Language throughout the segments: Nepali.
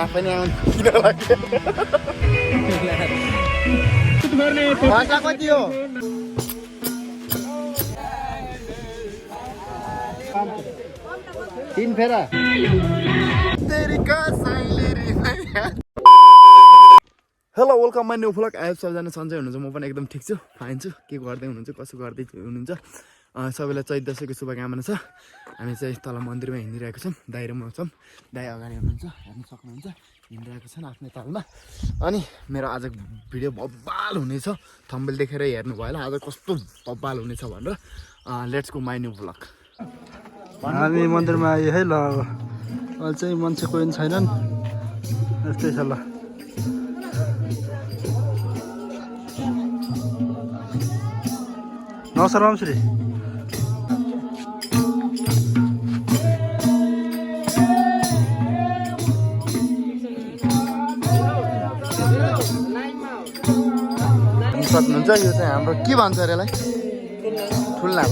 आफै नै आउनु किन लाग्यो मसला कति हो 3 फेरा hello welcome my new vlog आयो सबैजना सन्चै हुनुहुन्छ म पनि एकदम ठिक छु फाइन छु के गर्दै हुनुहुन्छ कसो गर्दै हुनुहुन्छ सबैलाई चैत दशैँको शुभकामना छ हामी चाहिँ तल मन्दिरमा हिँडिरहेको छौँ दाइ र म छौँ दाइ अगाडि हुनुहुन्छ हेर्न सक्नुहुन्छ हिँडिरहेको छन् आफ्नै तालमा अनि मेरो आज भिडियो बब्बाल हुनेछ थम्बनेल देखेर हेर्नु भयो होला आज कस्तो बब्बाल हुनेछ भनेर let's go my new vlog हामी मन्दिरमा आयो है ल अहिले चाहिँ मान्छे कोही पनि छैनन् यस्तै छ ल नमस्कार रामश्री सक्नुहुन्छ यो चाहिँ हाम्रो के भन्छ अरे यसलाई ठुल्ना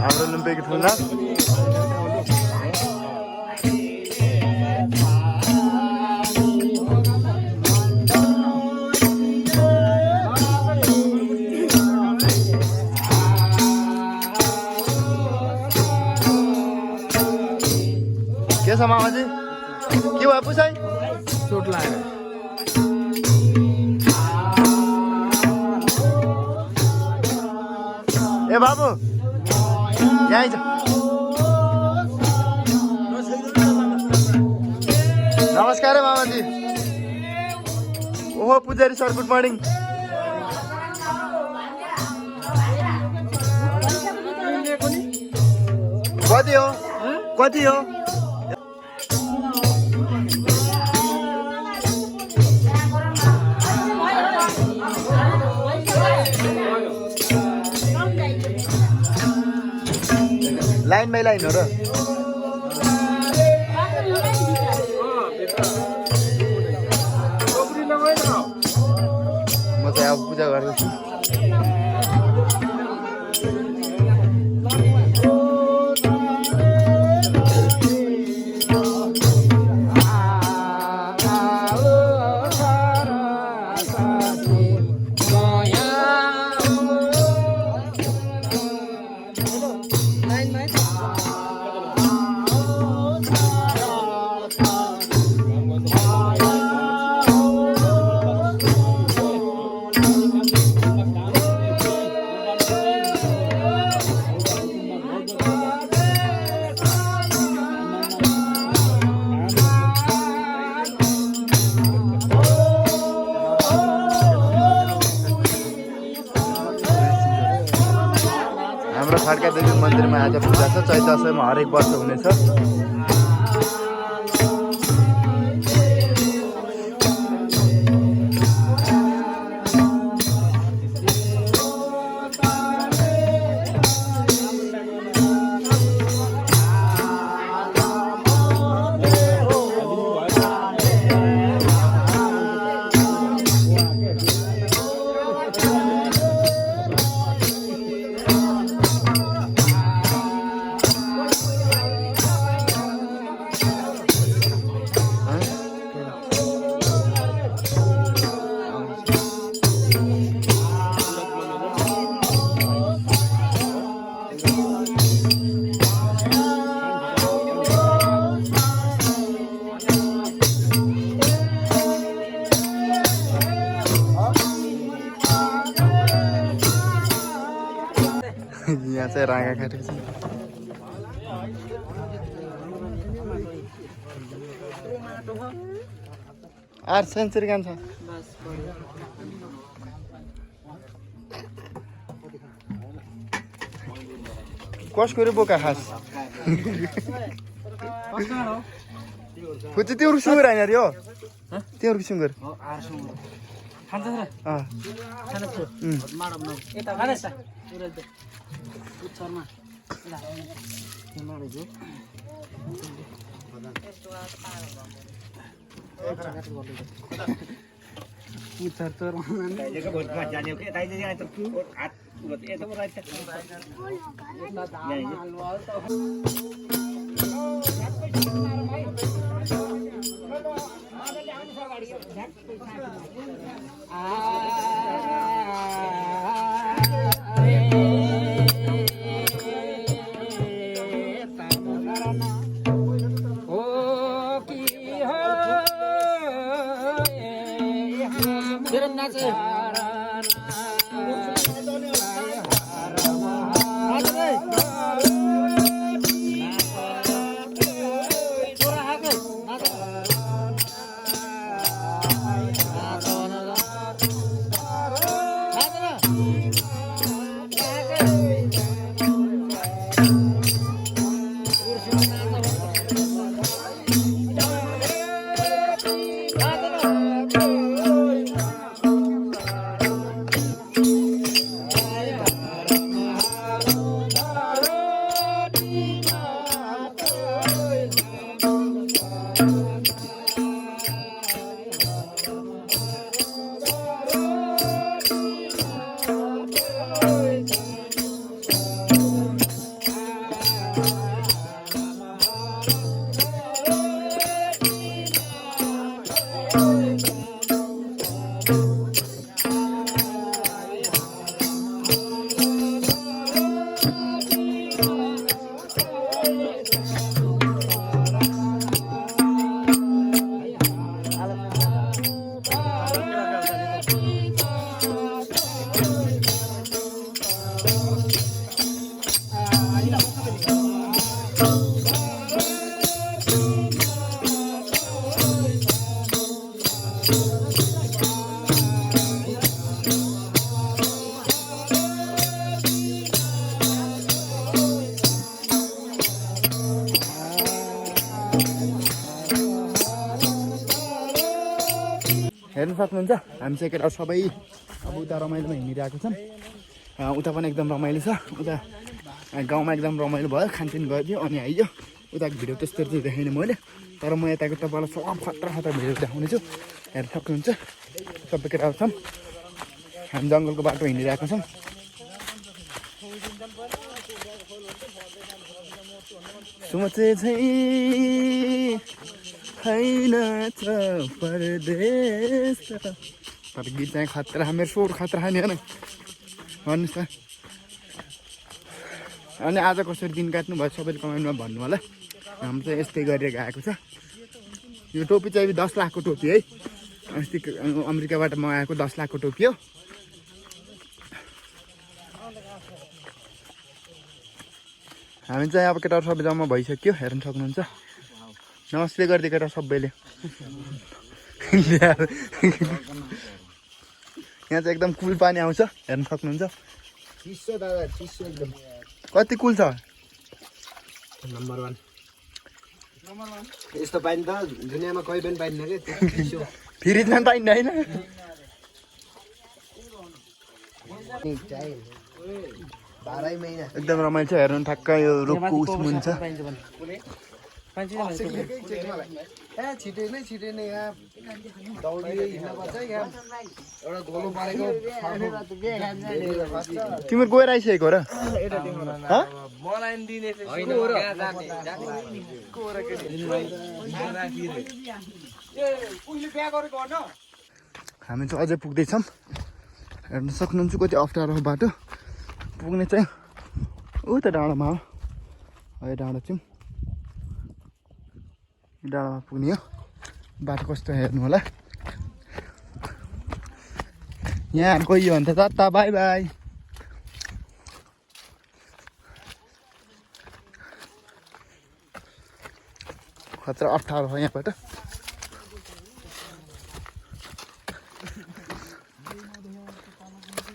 हाम्रो लुम्पेको ठुल्ना के छ मामाजी के भयो पुसाइ चोट लाग्यो ए बाबु यहीँ छ नमस्कार है मामाजी ओहो पुजारी सर गुड मर्निङ कति हो लाइन बाई लाइन हो र म चाहिँ अब पूजा गर्दैछु हाम्रो खड्का देवी मन्दिरमा आज पूजा छ चैत दशैँमा हरेक वर्ष हुनेछ यहाँ चाहिँ राँगा काटेको छ आर सेन्चुरी काम छ कसको रे बोका खास खुच्ची त्यो सुँगुर होइन रे हो त्यो सुँगुर हेर्नु सक्नुहुन्छ हामी चाहिँ केटा सबै अब उता रमाइलोमा हिँडिरहेको छौँ उता पनि एकदम रमाइलो छ उता गाउँमा एकदम रमाइलो भयो खानपिन गरिदियो अनि आइयो उताको भिडियो त्यस्तोहरू चाहिँ देखाइनँ मैले तर म यताको तपाईँलाई सब खतरा खतरा भिडियो देखाउने छु हेर्नु सक्नुहुन्छ सबै केटाहरू छौँ हामी जङ्गलको बाटो हिँडिरहेको छौँ सोचे चाहिँ छैन छ परदेश तर गीत चाहिँ खतरा मेरो स्वर खतरा नि होइन भन्नुहोस् न अनि आज कसरी दिन काट्नु भयो सबैले कमेन्टमा भन्नु होला हाम्रो चाहिँ यस्तै गरेर आएको छ यो टोपी चाहिँ 10 लाखको टोपी है अस्ति अमेरिकाबाट मगाएको 10 लाखको टोपी हो हामी चाहिँ अब केटाहरू सबै जम्मा भइसक्यो हेर्न सक्नुहुन्छ नमस्ते गरिदियो केटा सबैले यहाँ चाहिँ एकदम कुल पानी आउँछ हेर्न सक्नुहुन्छ चिसो दादा चिसो एकदम कति कुल छ नम्बर 1 यस्तो पानी त दुनियाँमा कहीँ पनि पाइन्न के चिसो फ्रिजमा पाइन्न होइन एकदम रमाइलो छ हेर्नु ठ्याक्क यो रुखको उस मुन्छ छिटै नै यहाँ दौडियो हिँड्नुपर्छ यहाँ एउटा गोलो परेको तिम्रो गएर आइसकेको र हामी चाहिँ अझै पुग्दैछौँ हेर्न सक्नुहुन्छ कति अप्ठ्यारो बाटो पुग्ने चाहिँ उता डाँडामा हो है डाँडा चाहिँ डाँडामा पुग्ने हो बाटो कस्तो हेर्नु होला यहाँ गइयो भने त तत्ता बाई बाई खतरा अप्ठ्यारो हो यहाँबाट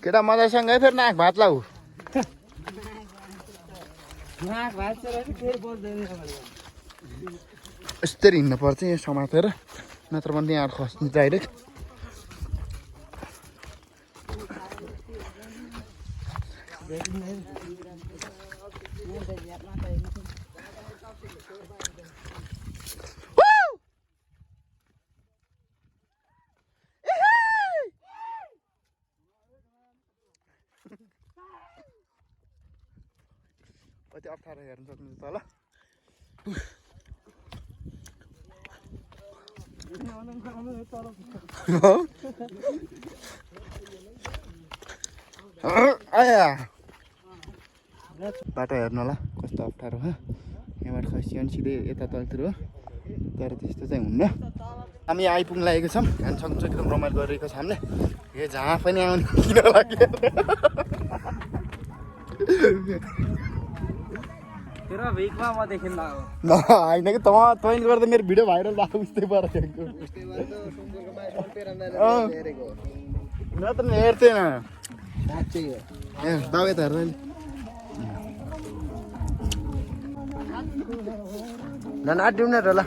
केटा मजासँगै फेरि नाक भात लाऊ यस्तरी हिँड्नु पर्छ यहाँ समातेर नत्र भने यहाँ खस्नु डाइरेक्ट कति अप्ठ्यारो हेर्नु सक्नुहुन्छ तल आया बाटो हेर्नु होला कस्तो अप्ठ्यारो हो यहाँबाट खस्यो भने सिधै यता तलतिर हो तर त्यस्तो चाहिँ हुन्न हामी आइपुग्न लागेको छौँ हेर्न सक्नुहुन्छ एकदम रमाइलो गरिरहेको छ हामीले यो जहाँ पनि आउने किन लाग्यो होइन कि तपाईँले गर्दा मेरो भिडियो भाइरल भएको उस्तै परेको नत्र हेर्थेन दबाई त हेर्दैन नाट्यौँ न होला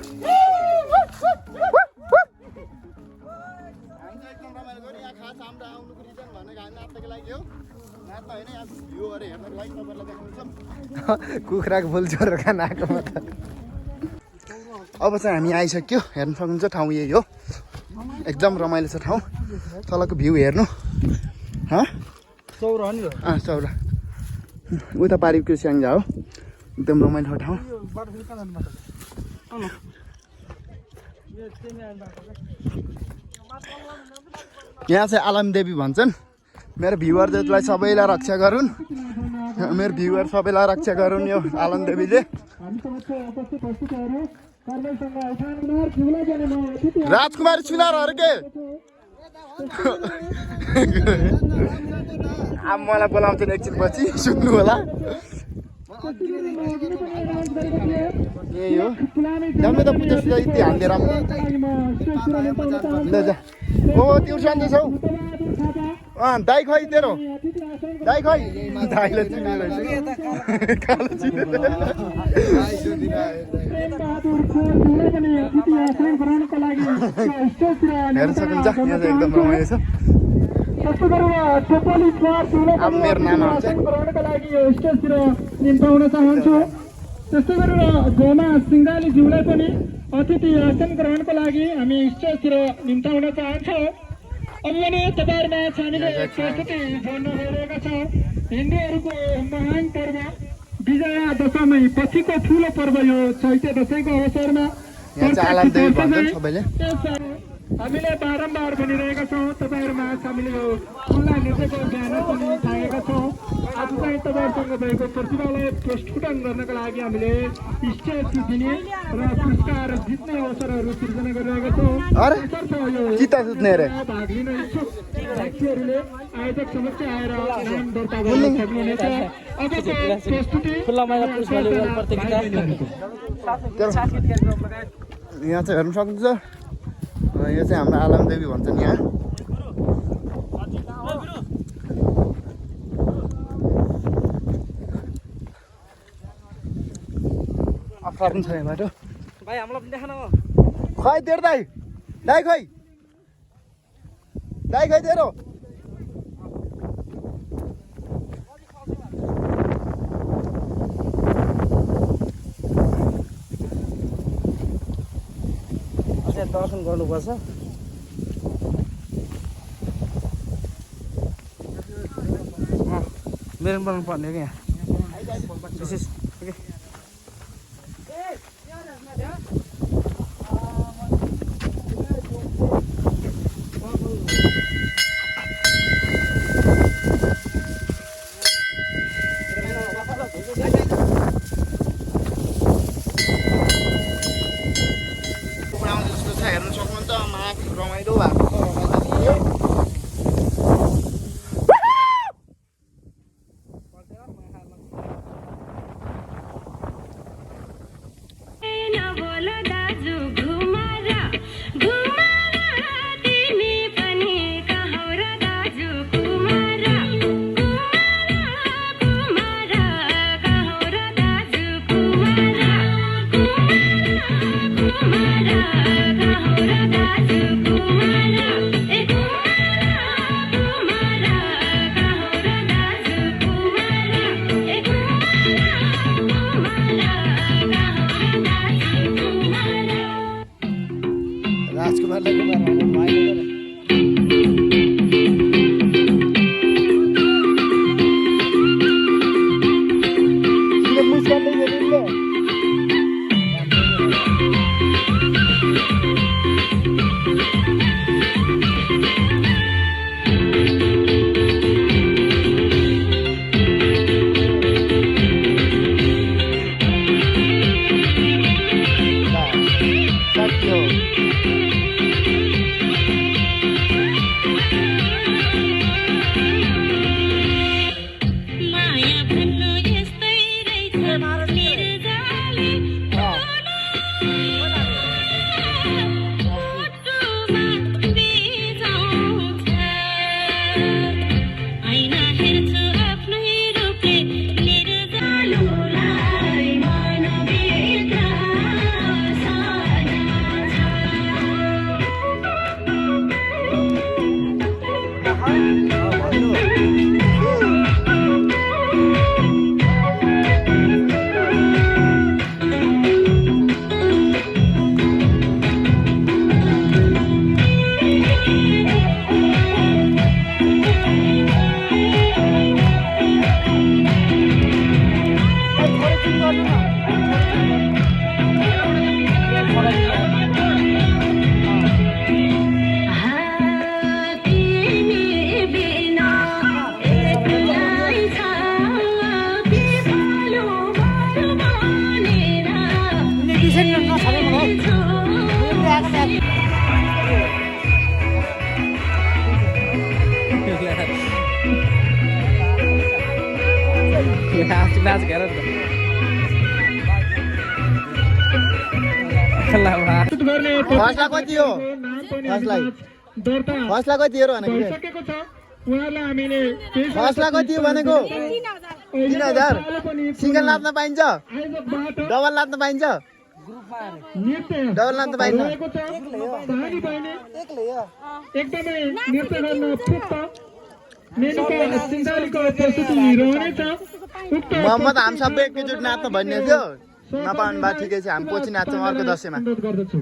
कुखुराको फुल छोरो खान आएको म त अब चाहिँ हामी आइसक्यो हेर्नु सक्नुहुन्छ ठाउँ यही हो एकदम रमाइलो छ ठाउँ तलको भ्यू हेर्नु चौरा नि चौरा उता पारिको स्याङ्जा हो एकदम रमाइलो ठाउँ यहाँ चाहिँ आलम देवी भन्छन् मेरो भ्युवरलाई सबैलाई रक्षा गरून् मेरो भ्युवर सबैलाई रक्षा गरून् यो आलम देवीले राजकुमारी सुनार हरे के अब मलाई बोलाउँछन् एकछिन पछि सुन्नु होला यही हो जाउँ त पूजा सुजा यति हान्दिएर ल जा ओ ट्युसन छौ दाइ खै तेरो दाइ खै दाइले कालो हेर्न सक्नुहुन्छ यहाँ चाहिँ एकदम रमाइलो छ अब मेरो नाम आउँछ निम्ताउन चाहन्छु त्यस्तै गरेर गोमा सिंगाली ज्यूलाई पनि अतिथि आसन ग्रहणको लागि हामी स्टेजतिर निम्ताउन चाहन्छौँ अब भने तपाईँहरूमा हामीले एकचोटि जोड्न गइरहेका छौँ हिन्दूहरूको महान पर्व विजया दशमी पछिको ठुलो पर्व यो चैते दशैंको अवसरमा हामीले बारम्बार भनिरहेका छौँ तपाईँहरूमा हामीले यो खुल्ला नृत्यको ज्ञान पनि पाएका छौँ आज चाहिँ तपाईँहरूसँग भएको प्रतिभालाई प्रस्फुटन गर्नका लागि हामीले स्टेज दिने र पुरस्कार जित्ने अवसरहरू सिर्जना गरिरहेका छौँ भाग लिन इच्छुक व्यक्तिहरूले आयोजक समक्ष आएर नाम दर्ता गर्न सक्नुहुनेछ अबको प्रस्तुति यहाँ चाहिँ हेर्न सक्नुहुन्छ यो चाहिँ हाम्रो आलम देवी भन्छन् यहाँ अफर छ यहाँ बाटो भाइ हामीलाई पनि देखाउन खै तेरो दाइ दाइ खै तेरो दर्शन गर्नुपर्छ मेरो बनाउनु पर्ने क्या विशेष हेर्न सक्नुहुन्छ माघ रमाइलो भएको गर्ने फर्स्टलाई कति हो नाम पनि फर्स्टलाई दर्ता फर्स्टलाई कति हो भनेको भइसकेको छ उहाँलाई हामीले फर्स्टलाई कति हो भनेको 3000 सिंगल नाच्न पाइन्छ आयोजकबाट डबल नाच्न पाइन्छ नृत्य डबल नाच्न पाइन्छ रहेको छ सानी बहिनी एकदमै नृत्य गर्न पुग्छ मेनुको सिंगालीको प्रस्तुति रहनेछ उक्त मोहम्मद हामी सबै एकैचोटि नाच्न भन्ने थियो नपाउनु भए ठिकै छ हामी पछि नाच्छौँ अर्को दसैँमा अनुरोध गर्दछु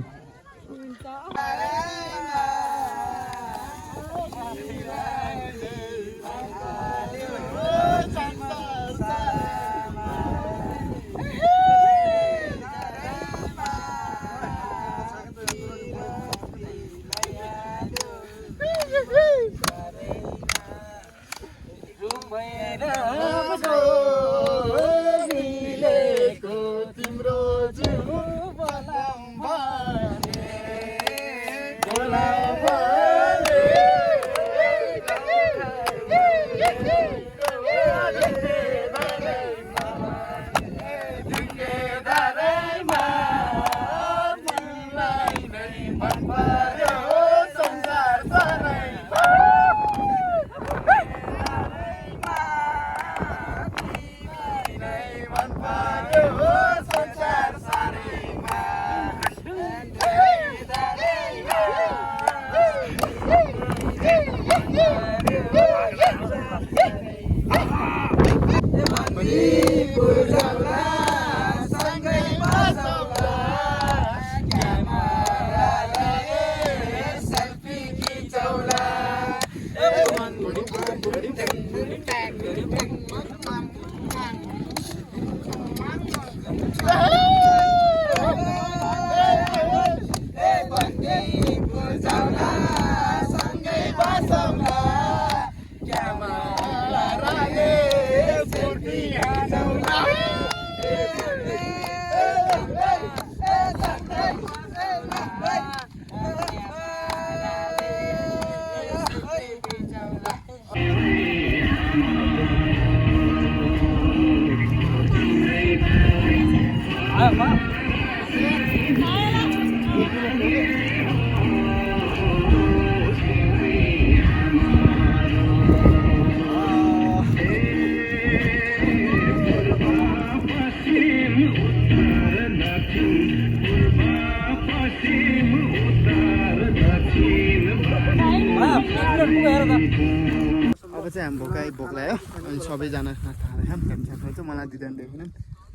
अब चाहिँ हामी भोकायो अनि सबैजना खाना खान्छ मलाई दिँदैन देखेन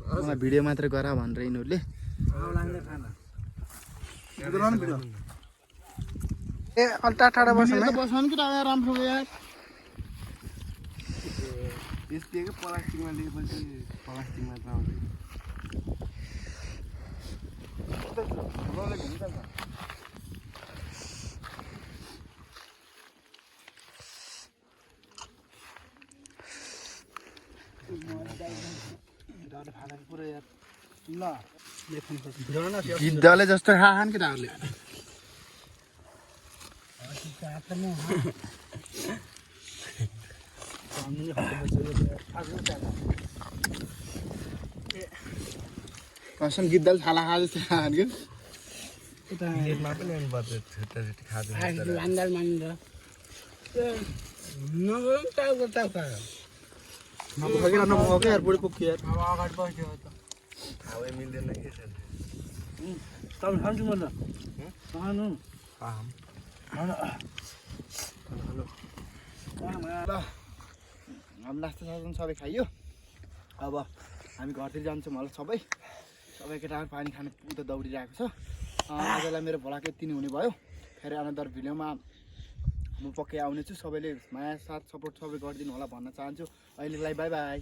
मलाई भिडियो मात्रै गर भनेर यिनीहरूले ए अल्टा टाढा बस्नु बस्नु कि राम्रो यार यस्तो प्लास्टिकमा लिएपछि प्लास्टिकमा गिद्धले जस्तो खान केटाहरूले कसम गिद्धले छाला खा जस्तो खान कि यार बुढी पुग्छ यार हामी नास्ता सास्ता सबै खाइयो अब हामी घरतिर जान्छौँ होला सबै केटाहरू पानी खाने उता दौडिरहेको छ आजलाई मेरो भोलाको यति नै हुने भयो फेरि अनदर भिडियोमा म पक्कै आउनेछु सबैले माया साथ सपोर्ट सबै गरिदिनु होला भन्न चाहन्छु अहिलेलाई बाई बाई